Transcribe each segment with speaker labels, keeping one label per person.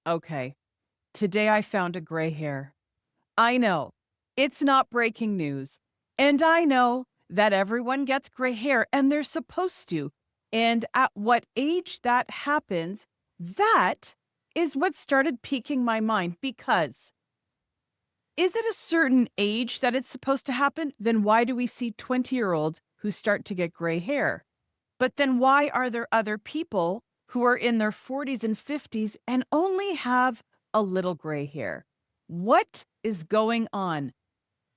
Speaker 1: Okay, today I found a gray hair. I know it's not breaking news. And I know that everyone gets gray hair and they're supposed to. And at what age that happens, that is what started piquing my mind because is it a certain age that it's supposed to happen? Then why do we see 20-year-olds who start to get gray hair? But then why are there other people who are in their 40s and 50s and only have a little gray hair? What is going on?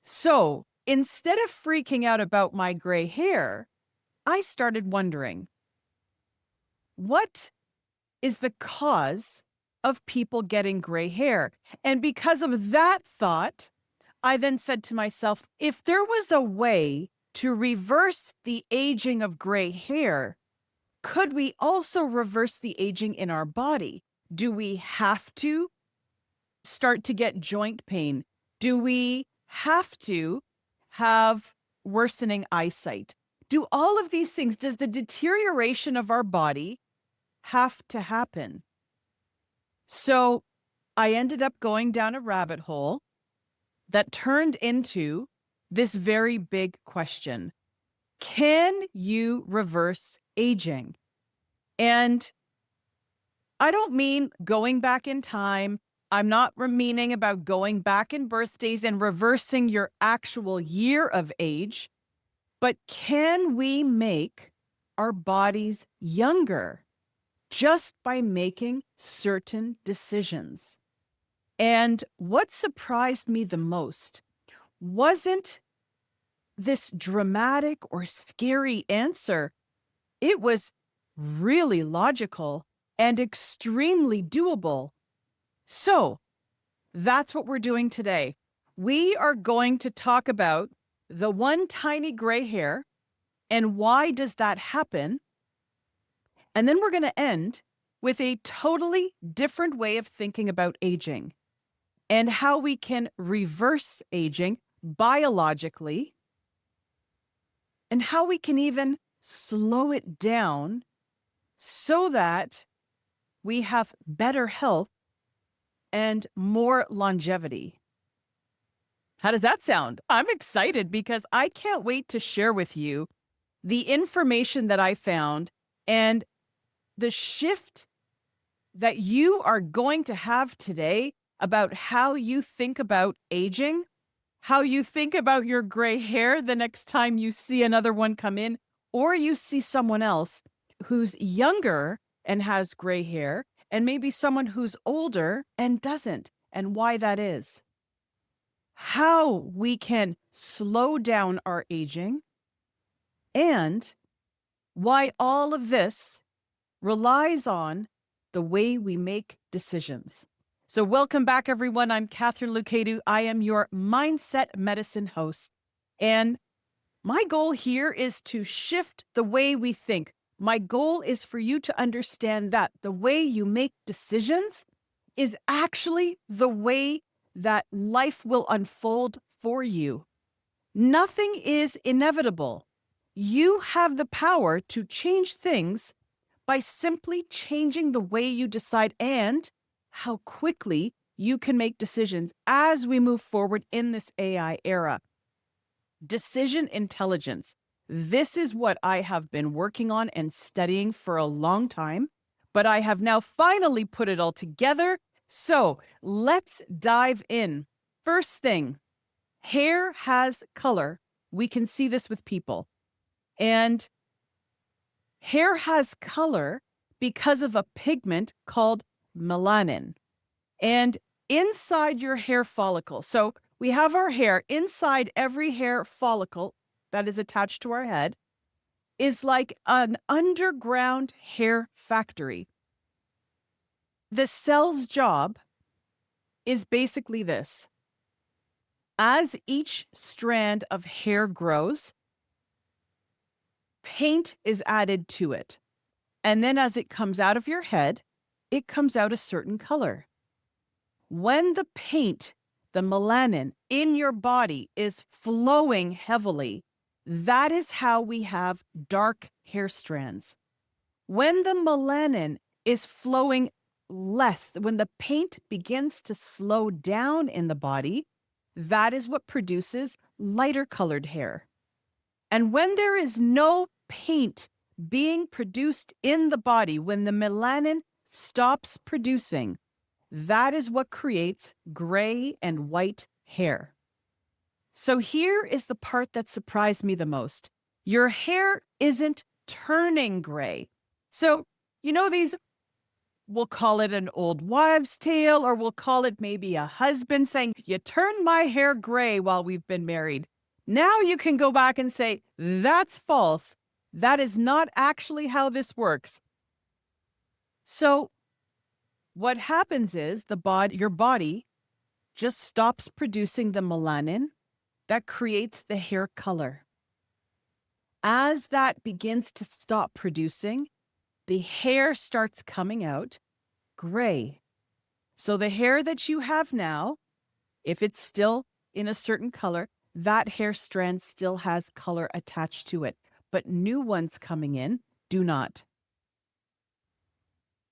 Speaker 1: So instead of freaking out about my gray hair, I started wondering, what is the cause of people getting gray hair? And because of that thought, I then said to myself, if there was a way to reverse the aging of gray hair, could we also reverse the aging in our body? Do we have to start to get joint pain? Do we have to have worsening eyesight? Do all of these things, does the deterioration of our body have to happen? So I ended up going down a rabbit hole that turned into this very big question. Can you reverse aging? And I don't mean going back in time. I'm not meaning about going back in birthdays and reversing your actual year of age, but can we make our bodies younger just by making certain decisions? And what surprised me the most wasn't this dramatic or scary answer. It was really logical and extremely doable. So that's what we're doing today. We are going to talk about the one tiny gray hair and why does that happen? And then we're going to end with a totally different way of thinking about aging and how we can reverse aging biologically and how we can even slow it down so that we have better health and more longevity. How does that sound? I'm excited because I can't wait to share with you the information that I found and the shift that you are going to have today about how you think about aging, how you think about your gray hair the next time you see another one come in, or you see someone else who's younger and has gray hair, and maybe someone who's older and doesn't, and why that is. How we can slow down our aging, and why all of this relies on the way we make decisions. So welcome back, everyone. I'm Katharine Loucaidou. I am your Mindset Medicine host. And my goal here is to shift the way we think. My goal is for you to understand that the way you make decisions is actually the way that life will unfold for you. Nothing is inevitable. You have the power to change things by simply changing the way you decide and how quickly you can make decisions as we move forward in this AI era. Decision intelligence. This is what I have been working on and studying for a long time, but I have now finally put it all together. So let's dive in. First thing, hair has color. We can see this with people. And hair has color because of a pigment called melanin. And inside your hair follicle, so we have our hair, inside every hair follicle that is attached to our head is like an underground hair factory. The cell's job is basically this. As each strand of hair grows, paint is added to it. And then as it comes out of your head, it comes out a certain color. When the paint, the melanin in your body is flowing heavily, that is how we have dark hair strands. When the melanin is flowing when the paint begins to slow down in the body, that is what produces lighter colored hair. And when there is no paint being produced in the body, when the melanin stops producing, that is what creates gray and white hair. So here is the part that surprised me the most. Your hair isn't turning gray. So, these, we'll call it an old wives' tale, or we'll call it maybe a husband saying, "You turned my hair gray while we've been married." Now you can go back and say, "That's false. That is not actually how this works." So what happens is your body just stops producing the melanin that creates the hair color. As that begins to stop producing, the hair starts coming out gray. So the hair that you have now, if it's still in a certain color, that hair strand still has color attached to it, but new ones coming in do not.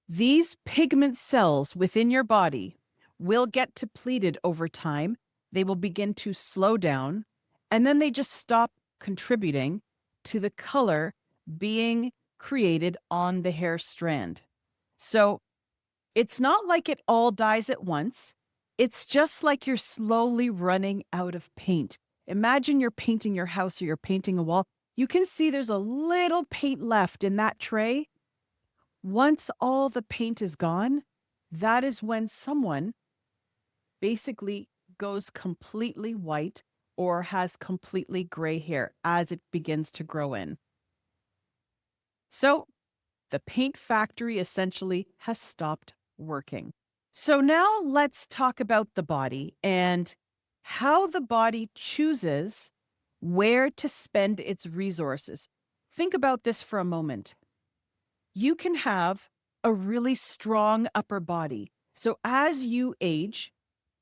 Speaker 1: These pigment cells within your body will get depleted over time. They will begin to slow down, and then they just stop contributing to the color being created on the hair strand. So it's not like it all dies at once. It's just like you're slowly running out of paint. Imagine you're painting your house or you're painting a wall. You can see there's a little paint left in that tray. Once all the paint is gone, that is when someone basically goes completely white or has completely gray hair as it begins to grow in. So the paint factory essentially has stopped working. So now let's talk about the body and how the body chooses where to spend its resources. Think about this for a moment. You can have a really strong upper body. So as you age,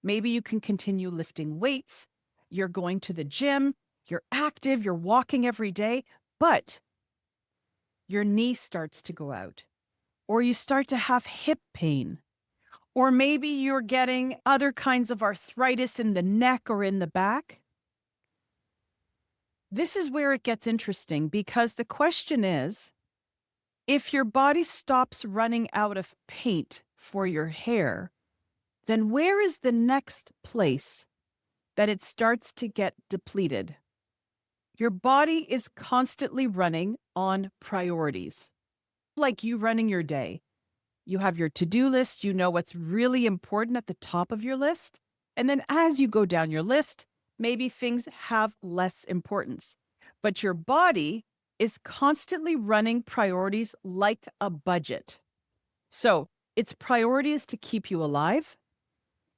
Speaker 1: maybe you can continue lifting weights, you're going to the gym, you're active, you're walking every day, but your knee starts to go out, or you start to have hip pain, or maybe you're getting other kinds of arthritis in the neck or in the back. This is where it gets interesting, because the question is, if your body stops running out of paint for your hair, then where is the next place that it starts to get depleted? Your body is constantly running on priorities. Like you running your day. You have your to-do list, you know what's really important at the top of your list. And then as you go down your list, maybe things have less importance. But your body is constantly running priorities like a budget. So its priority is to keep you alive.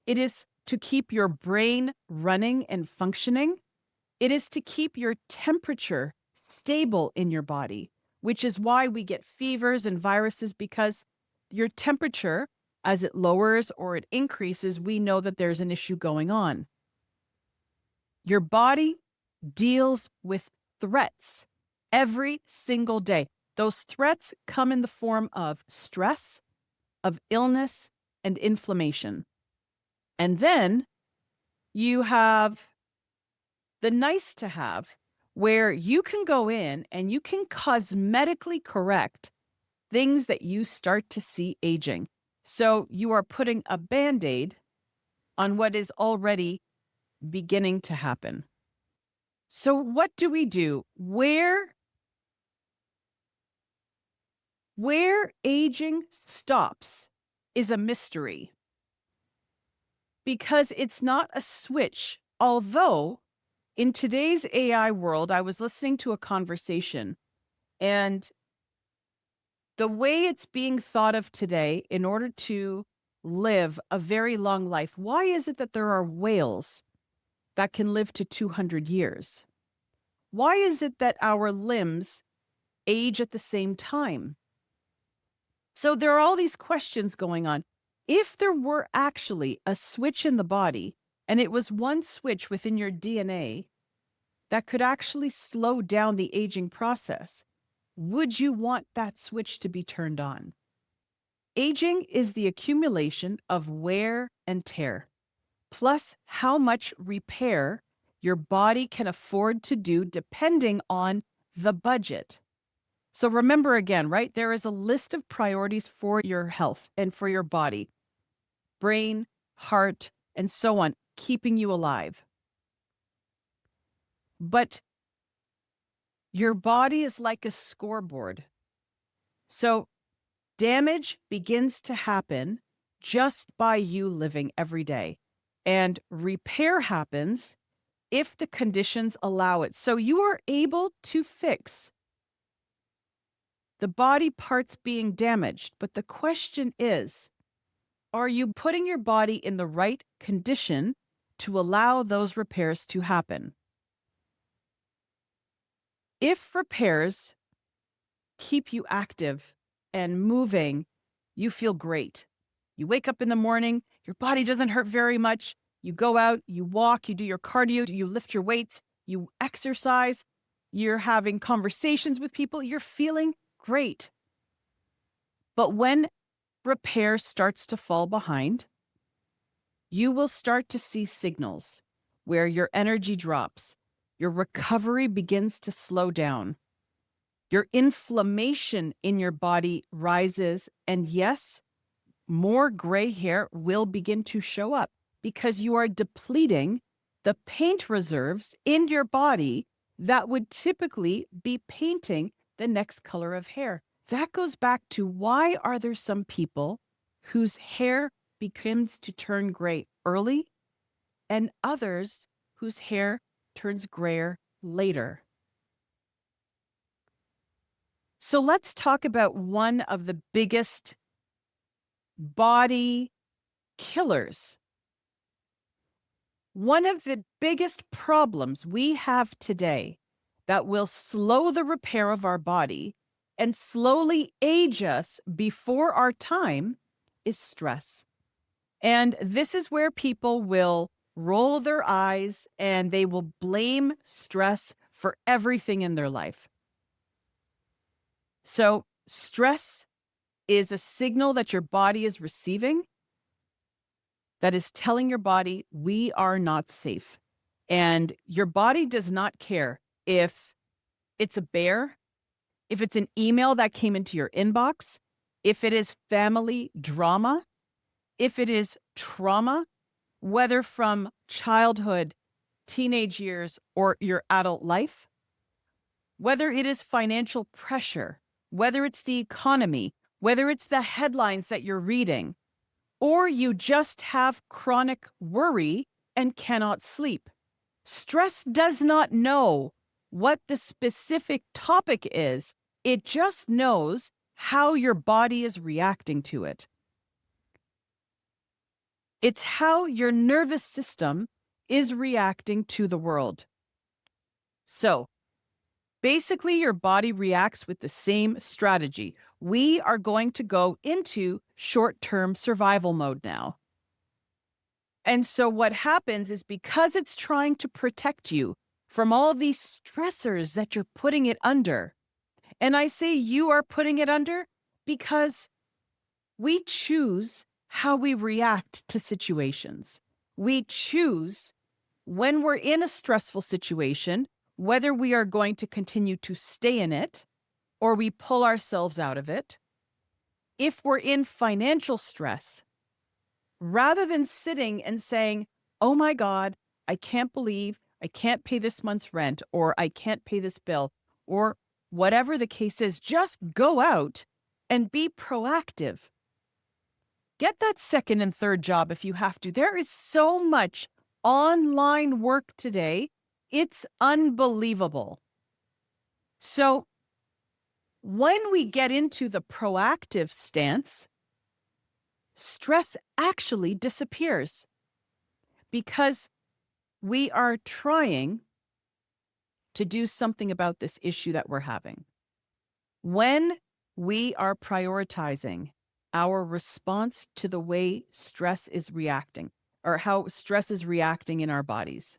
Speaker 1: It is to keep your brain running and functioning. It is to keep your temperature stable in your body, which is why we get fevers and viruses, because your temperature, as it lowers or it increases, we know that there's an issue going on. Your body deals with threats every single day. Those threats come in the form of stress, of illness, and inflammation. And then you have the nice to have, where you can go in and you can cosmetically correct things that you start to see aging. So you are putting a Band-Aid on what is already beginning to happen. So what do we do? Where aging stops is a mystery, because it's not a switch. Although in today's AI world, I was listening to a conversation, and the way it's being thought of today in order to live a very long life, why is it that there are whales that can live to 200 years? Why is it that our limbs age at the same time? So there are all these questions going on. If there were actually a switch in the body, and it was one switch within your DNA that could actually slow down the aging process, would you want that switch to be turned on? Aging is the accumulation of wear and tear, plus how much repair your body can afford to do depending on the budget. So remember again, right? There is a list of priorities for your health and for your body, brain, heart, and so on, keeping you alive. But your body is like a scoreboard. So damage begins to happen just by you living every day. And repair happens if the conditions allow it. So you are able to fix the body parts being damaged. But the question is, are you putting your body in the right condition to allow those repairs to happen? If repairs keep you active and moving, you feel great. You wake up in the morning, your body doesn't hurt very much. You go out, you walk, you do your cardio, you lift your weights, you exercise, you're having conversations with people, you're feeling great. But when repair starts to fall behind, you will start to see signals where your energy drops, your recovery begins to slow down, your inflammation in your body rises, and yes, more gray hair will begin to show up because you are depleting the paint reserves in your body that would typically be painting the next color of hair. That goes back to why are there some people whose hair begins to turn gray early and others whose hair turns grayer later. So let's talk about one of the biggest body killers. One of the biggest problems we have today that will slow the repair of our body and slowly age us before our time is stress. And this is where people will roll their eyes and they will blame stress for everything in their life. So, stress is a signal that your body is receiving that is telling your body, we are not safe. And your body does not care if it's a bear, if it's an email that came into your inbox, if it is family drama, if it is trauma, whether from childhood, teenage years, or your adult life, whether it is financial pressure, whether it's the economy, whether it's the headlines that you're reading, or you just have chronic worry and cannot sleep. Stress does not know what the specific topic is. It just knows how your body is reacting to it. It's how your nervous system is reacting to the world. So, basically, your body reacts with the same strategy. We are going to go into short-term survival mode now. And so what happens is because it's trying to protect you from all these stressors that you're putting it under. And I say you are putting it under because we choose how we react to situations. We choose when we're in a stressful situation, whether we are going to continue to stay in it or we pull ourselves out of it. If we're in financial stress, rather than sitting and saying, oh my God, I can't believe I can't pay this month's rent, or I can't pay this bill, or whatever the case is, just go out and be proactive. Get that second and third job if you have to. There is so much online work today. It's unbelievable. So when we get into the proactive stance, stress actually disappears because we are trying to do something about this issue that we're having. When we are prioritizing our response to the way stress is reacting, or how stress is reacting in our bodies,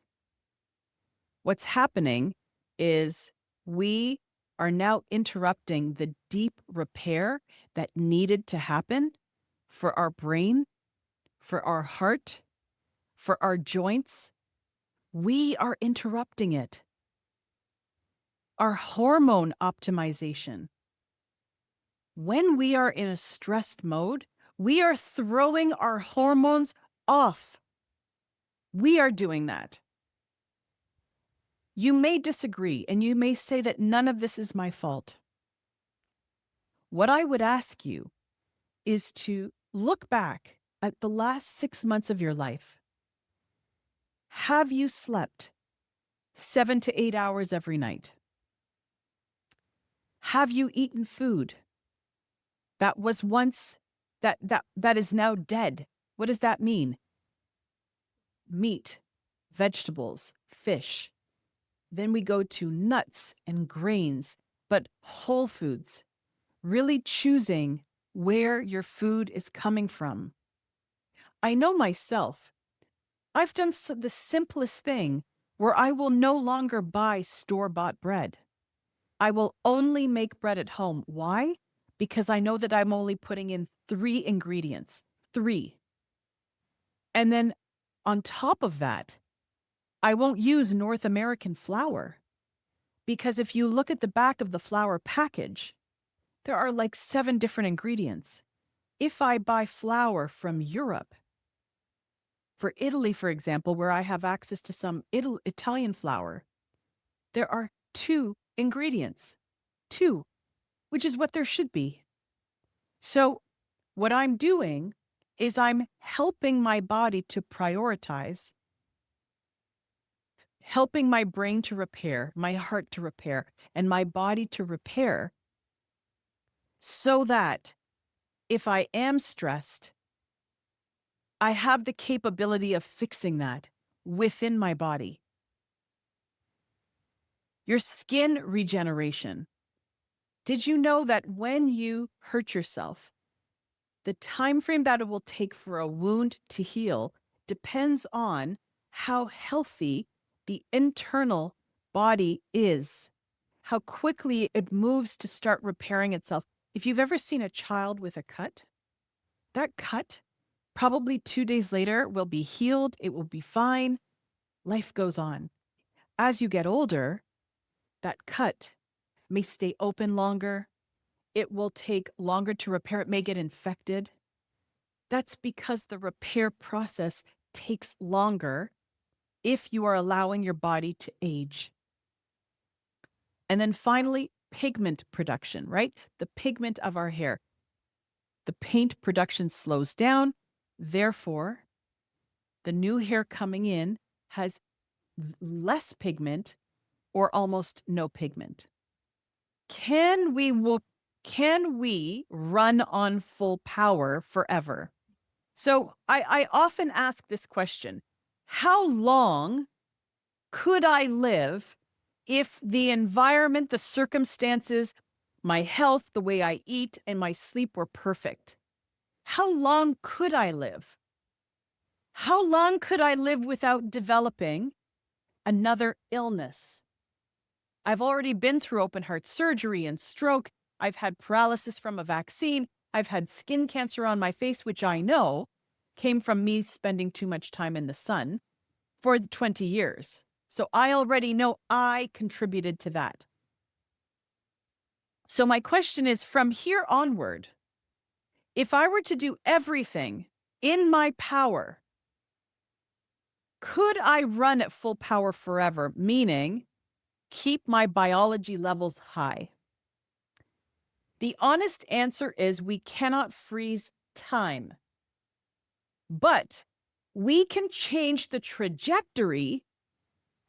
Speaker 1: what's happening is we are now interrupting the deep repair that needed to happen for our brain, for our heart, for our joints, we are interrupting it. Our hormone optimization. When we are in a stressed mode, we are throwing our hormones off. We are doing that. You may disagree, and you may say that none of this is my fault. What I would ask you is to look back at the last 6 months of your life. Have you slept 7 to 8 hours every night? Have you eaten food that was once that is now dead? What does that mean? Meat, vegetables, fish. Then we go to nuts and grains, but whole foods. Really choosing where your food is coming from. I know myself. I've done the simplest thing where I will no longer buy store-bought bread. I will only make bread at home. Why? Because I know that I'm only putting in 3 ingredients. 3. And then on top of that, I won't use North American flour. Because if you look at the back of the flour package, there are like 7 different ingredients. If I buy flour from Europe, for Italy, for example, where I have access to some Italian flour, there are 2 ingredients. 2, which is what there should be. So what I'm doing is I'm helping my body to prioritize, helping my brain to repair, my heart to repair, and my body to repair, so that if I am stressed, I have the capability of fixing that within my body. Your skin regeneration. Did you know that when you hurt yourself, the time frame that it will take for a wound to heal depends on how healthy the internal body is, how quickly it moves to start repairing itself. If you've ever seen a child with a cut, that cut probably 2 days later will be healed, it will be fine, life goes on. As you get older, that cut may stay open longer, it will take longer to repair, it may get infected. That's because the repair process takes longer if you are allowing your body to age. And then finally, pigment production, right? The pigment of our hair. The paint production slows down. Therefore, the new hair coming in has less pigment or almost no pigment. Can we run on full power forever? So I often ask this question: how long could I live if the environment, the circumstances, my health, the way I eat, and my sleep were perfect? How long could I live? How long could I live without developing another illness? I've already been through open heart surgery and stroke. I've had paralysis from a vaccine. I've had skin cancer on my face, which I know came from me spending too much time in the sun for 20 years. So I already know I contributed to that. So my question is, from here onward, if I were to do everything in my power, could I run at full power forever? Meaning, keep my biology levels high? The honest answer is we cannot freeze time. But we can change the trajectory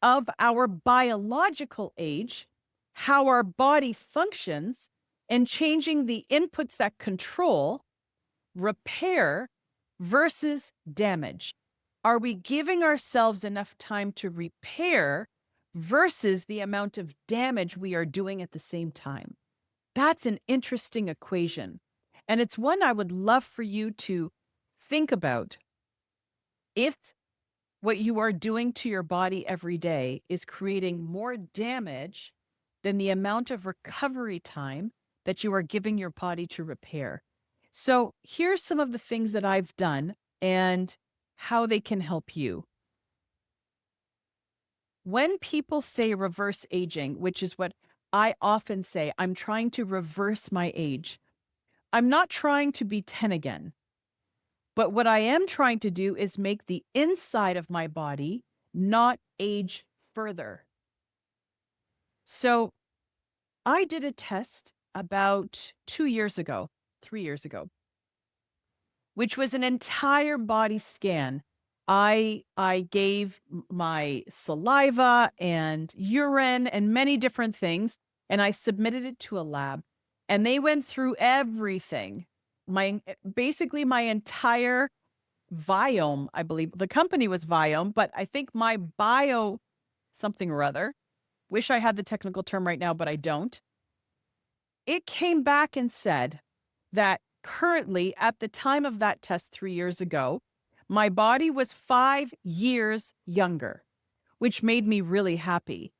Speaker 1: of our biological age, how our body functions, and changing the inputs that control repair versus damage. Are we giving ourselves enough time to repair versus the amount of damage we are doing at the same time? That's an interesting equation. And it's one I would love for you to think about. If what you are doing to your body every day is creating more damage than the amount of recovery time that you are giving your body to repair. So, here's some of the things that I've done and how they can help you. When people say reverse aging, which is what I often say, I'm trying to reverse my age. I'm not trying to be 10 again, but what I am trying to do is make the inside of my body not age further. So I did a test about 2 years ago, 3 years ago, which was an entire body scan. I gave my saliva and urine and many different things, and I submitted it to a lab, and they went through everything. Basically my entire Viome, I believe the company was Viome, but I think my bio something or other. Wish I had the technical term right now, but I don't. It came back and said that currently, at the time of that test 3 years ago, my body was 5 years younger, which made me really happy.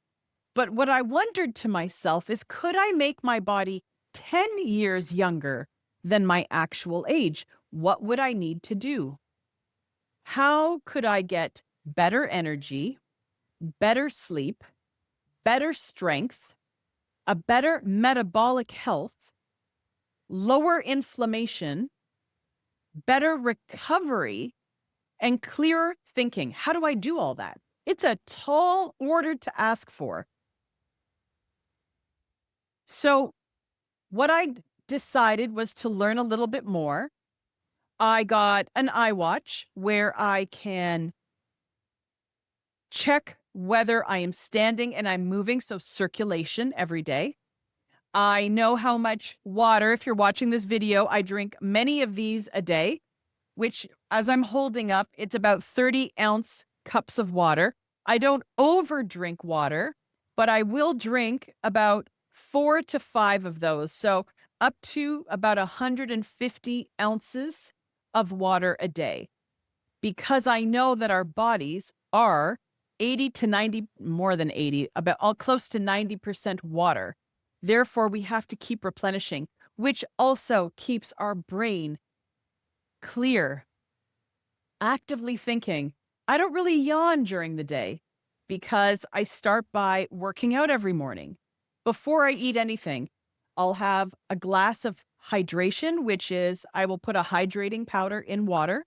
Speaker 1: But what I wondered to myself is could I make my body 10 years younger than my actual age? What would I need to do? How could I get better energy, better sleep, better strength, a better metabolic health, lower inflammation, better recovery, and clearer thinking? How do I do all that? It's a tall order to ask for. So, what I decided was to learn a little bit more. I got an iWatch where I can check whether I am standing and I'm moving, so circulation every day. I know how much water, if you're watching this video, I drink many of these a day, which as I'm holding up, it's about 30-ounce cups of water. I don't over drink water, but I will drink about 4 to 5 of those. So up to about 150 ounces of water a day, because I know that our bodies are 80 to 90, more than 80, about all close to 90% water. Therefore, we have to keep replenishing, which also keeps our brain clear, actively thinking. I don't really yawn during the day because I start by working out every morning. Before I eat anything, I'll have a glass of hydration, which is I will put a hydrating powder in water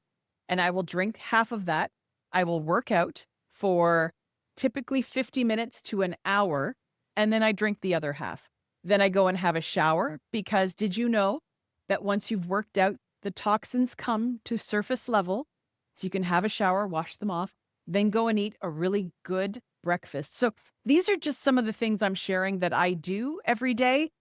Speaker 1: and I will drink half of that. I will work out for typically 50 minutes to an hour, and then I drink the other half. Then I go and have a shower because did you know that once you've worked out, the toxins come to surface level? So you can have a shower, wash them off, then go and eat a really good breakfast. So these are just some of the things I'm sharing that I do every day.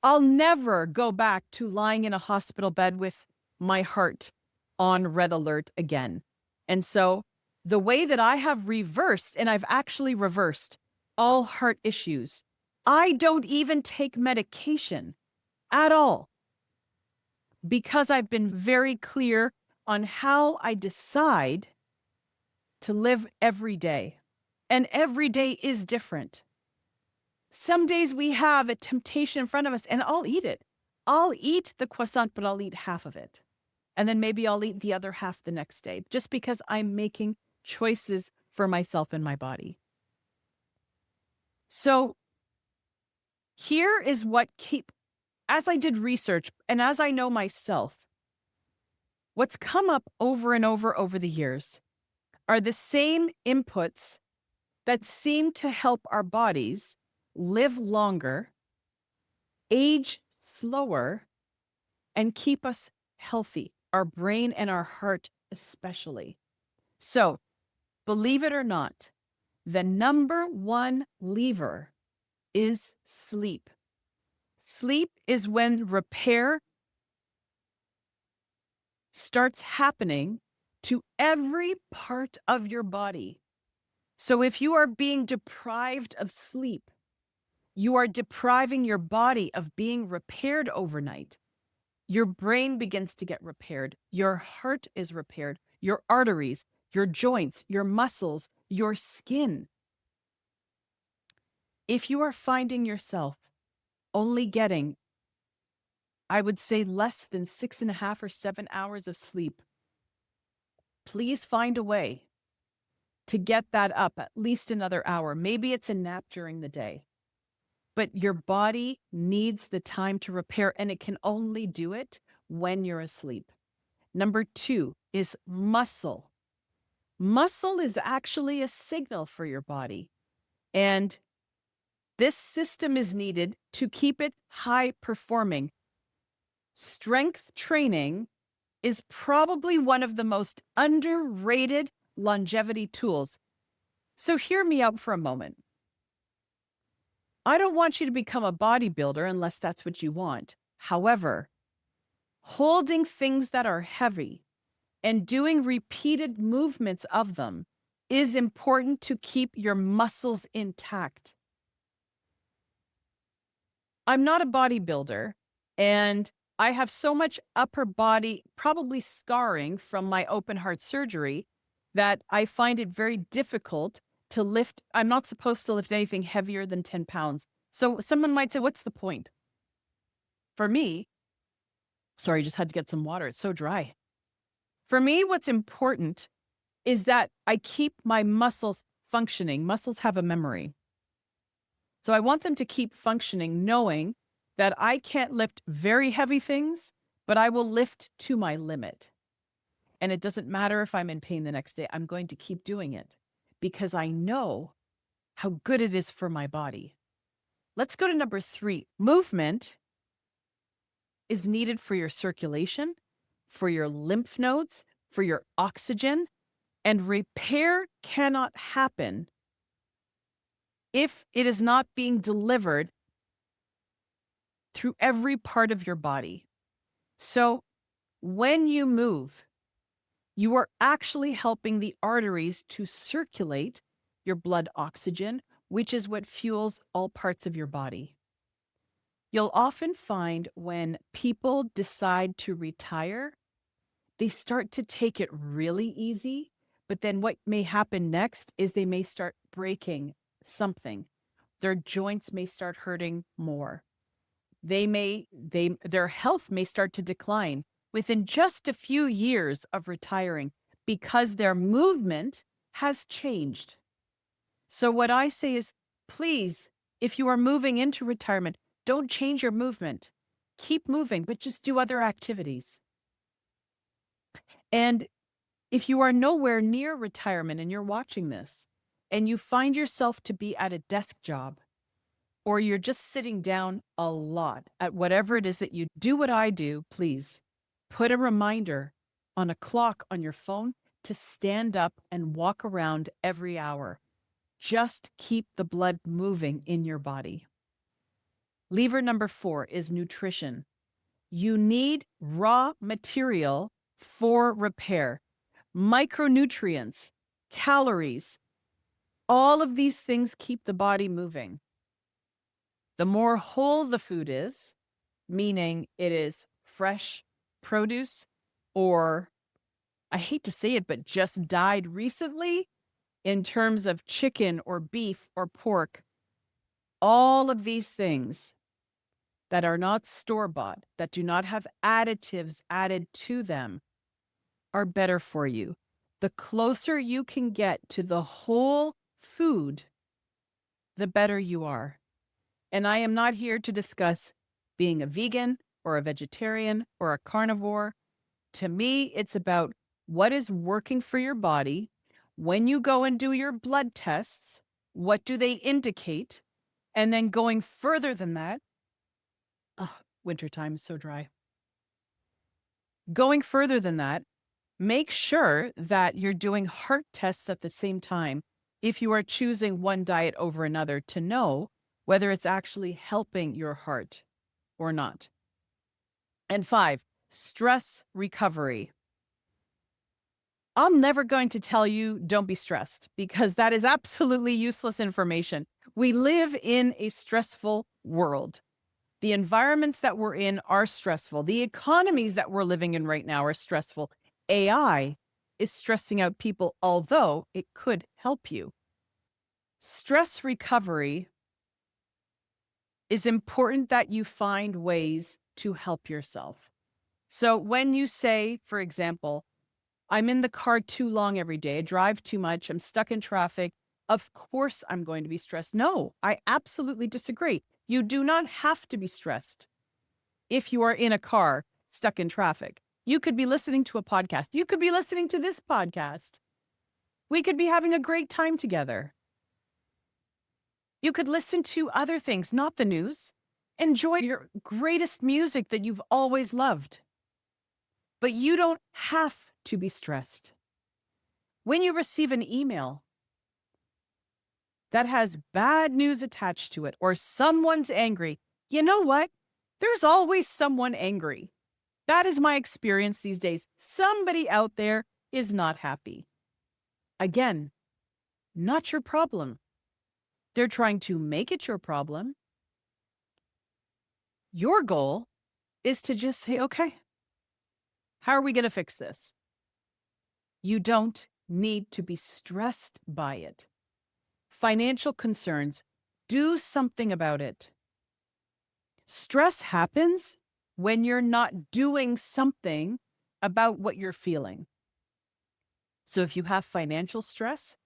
Speaker 1: I'll never go back to lying in a hospital bed with my heart on red alert again. And so the way that I have reversed, and I've actually reversed all heart issues, I don't even take medication at all because I've been very clear on how I decide to live every day. And every day is different. Some days we have a temptation in front of us and I'll eat it. I'll eat the croissant, but I'll eat half of it. And then maybe I'll eat the other half the next day just because I'm making choices for myself and my body. So here is as I did research and as I know myself, what's come up over and over the years are the same inputs that seem to help our bodies live longer, age slower, and keep us healthy, our brain and our heart especially. So, believe it or not, the number one lever is sleep. Sleep is when repair starts happening to every part of your body. So if you are being deprived of sleep, you are depriving your body of being repaired overnight. Your brain begins to get repaired. Your heart is repaired. Your arteries, your joints, your muscles, your skin. If you are finding yourself only getting I would say less than 6.5 or 7 hours of sleep. Please find a way to get that up at least another hour. Maybe it's a nap during the day, but your body needs the time to repair, and it can only do it when you're asleep. Number 2 is muscle. Muscle is actually a signal for your body, and this system is needed to keep it high performing. Strength training is probably one of the most underrated longevity tools. So hear me out for a moment. I don't want you to become a bodybuilder unless that's what you want. However, holding things that are heavy and doing repeated movements of them is important to keep your muscles intact. I'm not a bodybuilder, and I have so much upper body, probably scarring from my open heart surgery, that I find it very difficult to lift. I'm not supposed to lift anything heavier than 10 pounds. So someone might say, what's the point? For me, sorry, just had to get some water. It's so dry. For me, what's important is that I keep my muscles functioning. Muscles have a memory. So I want them to keep functioning, knowing that I can't lift very heavy things, but I will lift to my limit. And it doesn't matter if I'm in pain the next day, I'm going to keep doing it because I know how good it is for my body. Let's go to number 3. Movement is needed for your circulation, for your lymph nodes, for your oxygen, and repair cannot happen if it is not being delivered through every part of your body. So when you move, you are actually helping the arteries to circulate your blood oxygen, which is what fuels all parts of your body. You'll often find when people decide to retire, they start to take it really easy, but then what may happen next is they may start breaking something. Their joints may start hurting more. Their health may start to decline within just a few years of retiring because their movement has changed. So what I say is, please, if you are moving into retirement, don't change your movement. Keep moving, but just do other activities. And if you are nowhere near retirement and you're watching this and you find yourself to be at a desk job, or you're just sitting down a lot at whatever it is that you do, what I do, please put a reminder on a clock on your phone to stand up and walk around every hour. Just keep the blood moving in your body. Lever number 4 is nutrition. You need raw material for repair. Micronutrients, calories, all of these things keep the body moving. The more whole the food is, meaning it is fresh produce or, I hate to say it, but just died recently in terms of chicken or beef or pork, all of these things that are not store-bought, that do not have additives added to them, are better for you. The closer you can get to the whole food, the better you are. And I am not here to discuss being a vegan or a vegetarian or a carnivore. To me, it's about what is working for your body. When you go and do your blood tests, what do they indicate? And then going further than that, wintertime is so dry. Going further than that, make sure that you're doing heart tests at the same time if you are choosing one diet over another to know whether it's actually helping your heart or not. And 5, stress recovery. I'm never going to tell you don't be stressed because that is absolutely useless information. We live in a stressful world. The environments that we're in are stressful. The economies that we're living in right now are stressful. AI is stressing out people, although it could help you. Stress recovery is important that you find ways to help yourself. So when you say, for example, I'm in the car too long every day, I drive too much, I'm stuck in traffic, of course I'm going to be stressed. No, I absolutely disagree. You do not have to be stressed if you are in a car stuck in traffic. You could be listening to a podcast. You could be listening to this podcast. We could be having a great time together. You could listen to other things, not the news. Enjoy your greatest music that you've always loved. But you don't have to be stressed. When you receive an email that has bad news attached to it or someone's angry, you know what? There's always someone angry. That is my experience these days. Somebody out there is not happy. Again, not your problem. They're trying to make it your problem. Your goal is to just say, okay, how are we going to fix this? You don't need to be stressed by it. Financial concerns, do something about it. Stress happens when you're not doing something about what you're feeling. So if you have financial stress,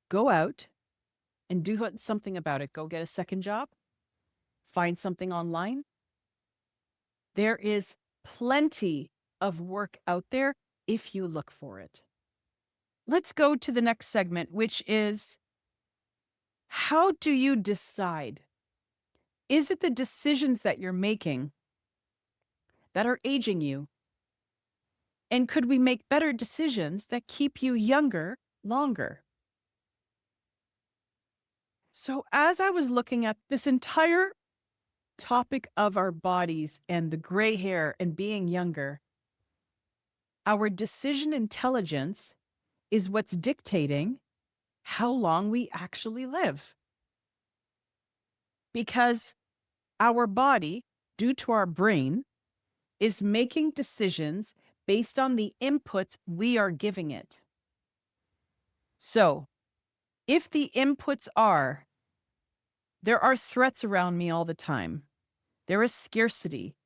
Speaker 1: go out and do something about it. Go get a second job. Find something online. There is plenty of work out there if you look for it. Let's go to the next segment, which is, how do you decide? Is it the decisions that you're making that are aging you? And could we make better decisions that keep you younger longer? So as I was looking at this entire topic of our bodies and the gray hair and being younger, our decision intelligence is what's dictating how long we actually live. Because our body, due to our brain, is making decisions based on the inputs we are giving it. So, if the inputs are, there are threats around me all the time, there is scarcity,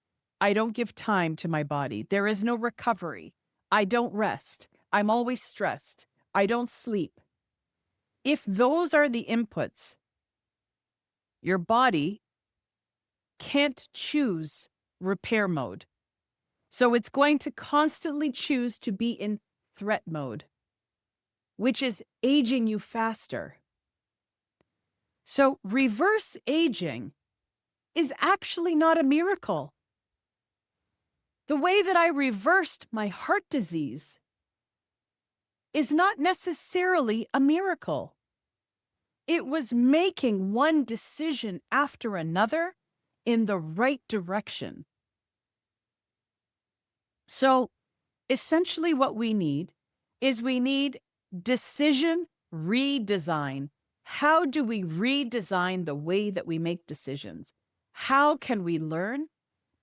Speaker 1: I don't give time to my body, there is no recovery, I don't rest, I'm always stressed, I don't sleep. If those are the inputs, your body can't choose repair mode. So it's going to constantly choose to be in threat mode, which is aging you faster. So reverse aging is actually not a miracle. The way that I reversed my heart disease is not necessarily a miracle. It was making one decision after another in the right direction. So essentially what we need is decision redesign. How do we redesign the way that we make decisions? How can we learn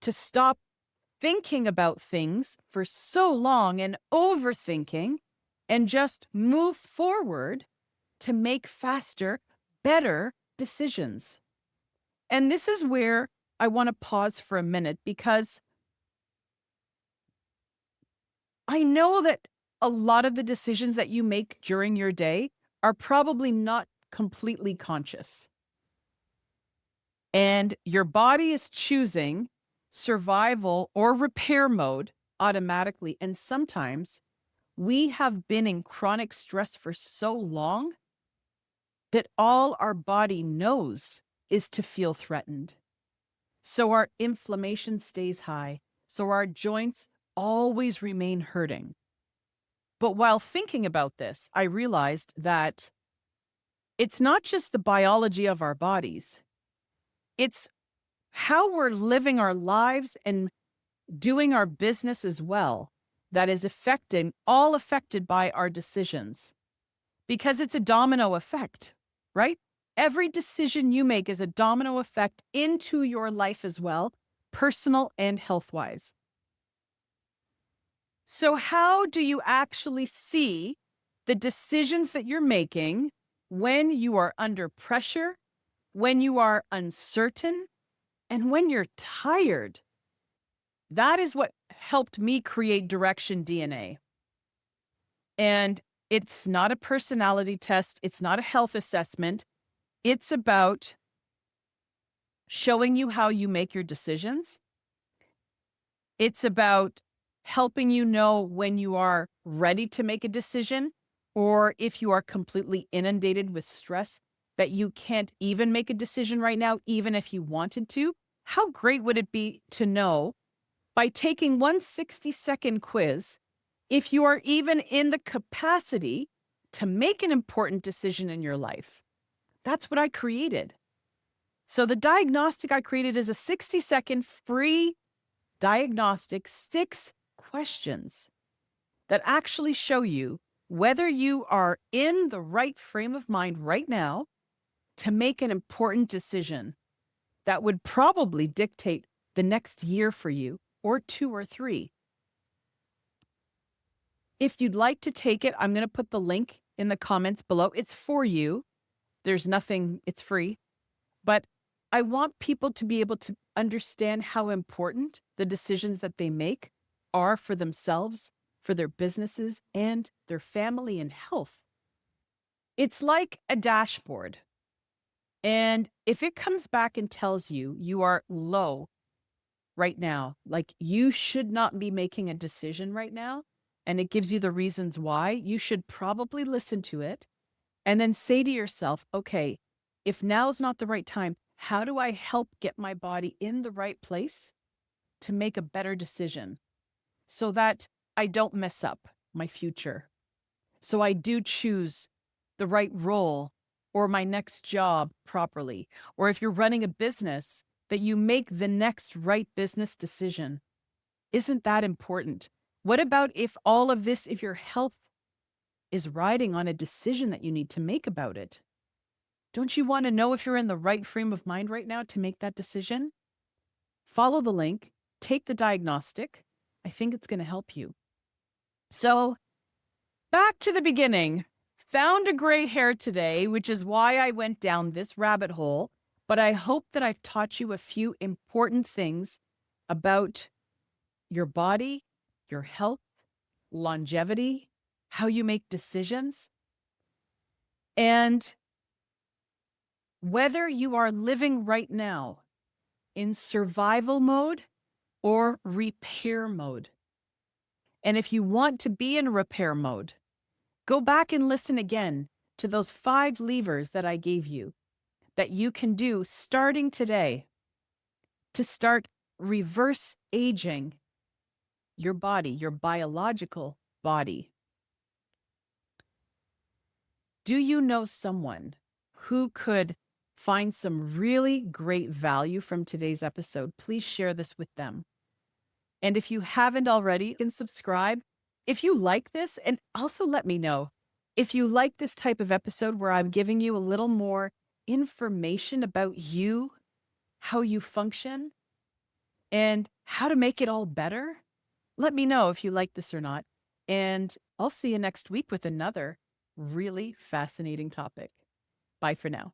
Speaker 1: to stop thinking about things for so long and overthinking and just move forward to make faster, better decisions? And this is where I want to pause for a minute, because I know that a lot of the decisions that you make during your day are probably not completely conscious. And your body is choosing survival or repair mode automatically. And sometimes we have been in chronic stress for so long that all our body knows is to feel threatened. So our inflammation stays high. So our joints always remain hurting. But while thinking about this, I realized that it's not just the biology of our bodies. It's how we're living our lives and doing our business as well that is all affected by our decisions. Because it's a domino effect, right? Every decision you make is a domino effect into your life as well, personal and health-wise. So how do you actually see the decisions that you're making when you are under pressure, when you are uncertain, and when you're tired? That is what helped me create DirectionDNA. And it's not a personality test, it's not a health assessment. It's about showing you how you make your decisions. It's about helping you know when you are ready to make a decision, or if you are completely inundated with stress that you can't even make a decision right now, even if you wanted to. How great would it be to know by taking one 60-second quiz if you are even in the capacity to make an important decision in your life? That's what I created. So the diagnostic I created is a 60-second free diagnostic, 6 questions that actually show you whether you are in the right frame of mind right now to make an important decision that would probably dictate the next year for you, or 2 or 3. If you'd like to take it, I'm going to put the link in the comments below. It's for you. There's nothing, it's free. But I want people to be able to understand how important the decisions that they make are for themselves, for their businesses, and their family and health. It's like a dashboard. And if it comes back and tells you you are low right now, like you should not be making a decision right now, and it gives you the reasons why, you should probably listen to it and then say to yourself, okay, if now's not the right time, how do I help get my body in the right place to make a better decision so that I don't mess up my future? So I do choose the right role or my next job properly. Or if you're running a business, that you make the next right business decision. Isn't that important? What about if all of this, if your health is riding on a decision that you need to make about it? Don't you want to know if you're in the right frame of mind right now to make that decision? Follow the link, take the diagnostic. I think it's going to help you. So, back to the beginning. Found a gray hair today, which is why I went down this rabbit hole. But I hope that I've taught you a few important things about your body, your health, longevity, how you make decisions, and whether you are living right now in survival mode or repair mode. And if you want to be in repair mode, go back and listen again to those 5 levers that I gave you that you can do starting today to start reverse aging your body, your biological body. Do you know someone who could find some really great value from today's episode? Please share this with them. And if you haven't already, you can subscribe. If you like this, and also let me know if you like this type of episode where I'm giving you a little more information about you, how you function, and how to make it all better. Let me know if you like this or not. And I'll see you next week with another really fascinating topic. Bye for now.